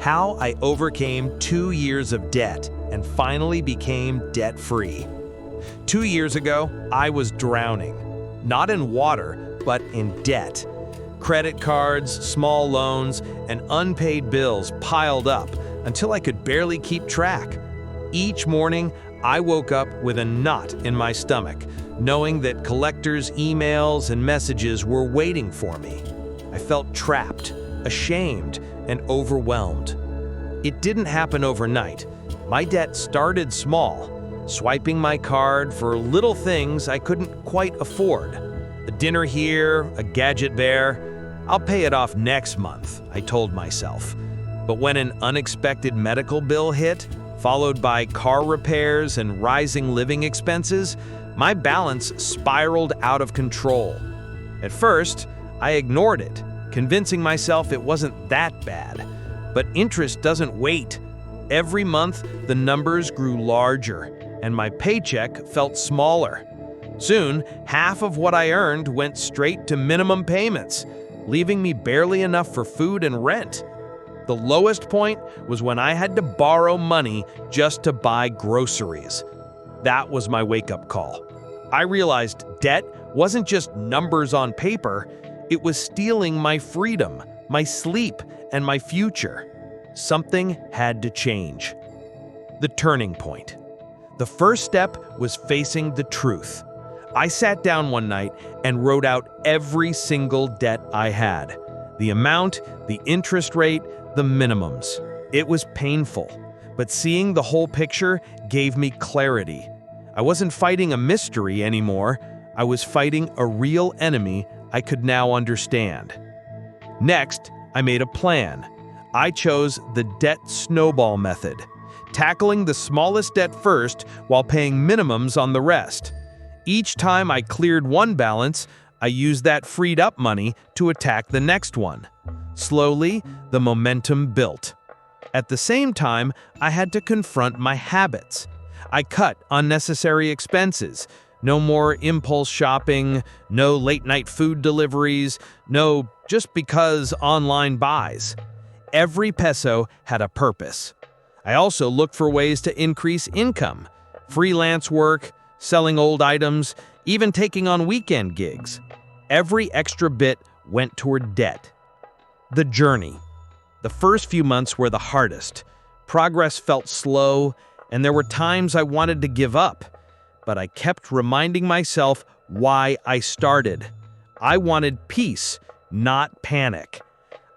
how I overcame 2 years of debt and finally became debt-free. 2 years ago, I was drowning, not in water, but in debt. Credit cards, small loans, and unpaid bills piled up until I could barely keep track. Each morning, I woke up with a knot in my stomach, knowing that collectors' emails and messages were waiting for me. I felt trapped, ashamed, and overwhelmed. It didn't happen overnight. My debt started small, swiping my card for little things I couldn't quite afford. A dinner here, a gadget there. I'll pay it off next month, I told myself. But when an unexpected medical bill hit, followed by car repairs and rising living expenses, my balance spiraled out of control. At first, I ignored it, convincing myself it wasn't that bad. But interest doesn't wait. Every month, the numbers grew larger, and my paycheck felt smaller. Soon, half of what I earned went straight to minimum payments, leaving me barely enough for food and rent. The lowest point was when I had to borrow money just to buy groceries. That was my wake-up call. I realized debt wasn't just numbers on paper, it was stealing my freedom, my sleep, and my future. Something had to change. The turning point. The first step was facing the truth. I sat down one night and wrote out every single debt I had. The amount, the interest rate, the minimums. It was painful, but seeing the whole picture gave me clarity. I wasn't fighting a mystery anymore. I was fighting a real enemy I could now understand. Next, I made a plan. I chose the debt snowball method, tackling the smallest debt first while paying minimums on the rest. Each time I cleared one balance, I used that freed up money to attack the next one. Slowly, the momentum built. At the same time, I had to confront my habits. I cut unnecessary expenses. No more impulse shopping, no late-night food deliveries, no just because online buys. Every peso had a purpose. I also looked for ways to increase income. Freelance work, selling old items, even taking on weekend gigs. Every extra bit went toward debt. The journey. The first few months were the hardest. Progress felt slow, and there were times I wanted to give up. But I kept reminding myself why I started. I wanted peace, not panic.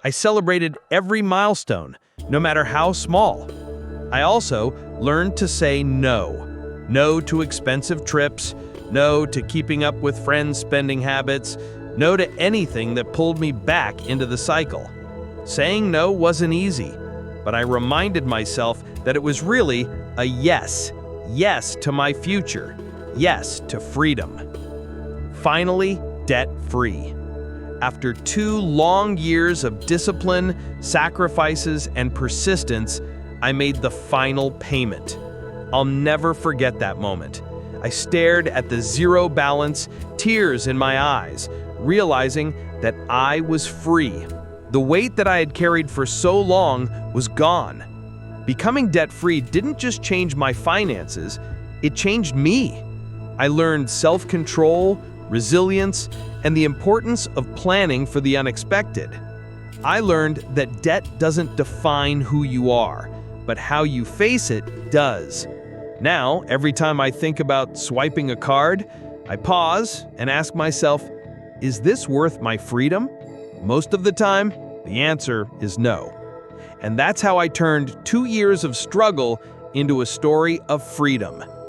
I celebrated every milestone, no matter how small. I also learned to say no. No to expensive trips, no to keeping up with friends' spending habits, no to anything that pulled me back into the cycle. Saying no wasn't easy, but I reminded myself that it was really a yes. Yes to my future. Yes to freedom. Finally, debt-free. After 2 long years of discipline, sacrifices, and persistence, I made the final payment. I'll never forget that moment. I stared at the zero balance, tears in my eyes, realizing that I was free. The weight that I had carried for so long was gone. Becoming debt-free didn't just change my finances, it changed me. I learned self-control, resilience, and the importance of planning for the unexpected. I learned that debt doesn't define who you are, but how you face it does. Now, every time I think about swiping a card, I pause and ask myself, is this worth my freedom? Most of the time, the answer is no. And that's how I turned 2 years of struggle into a story of freedom.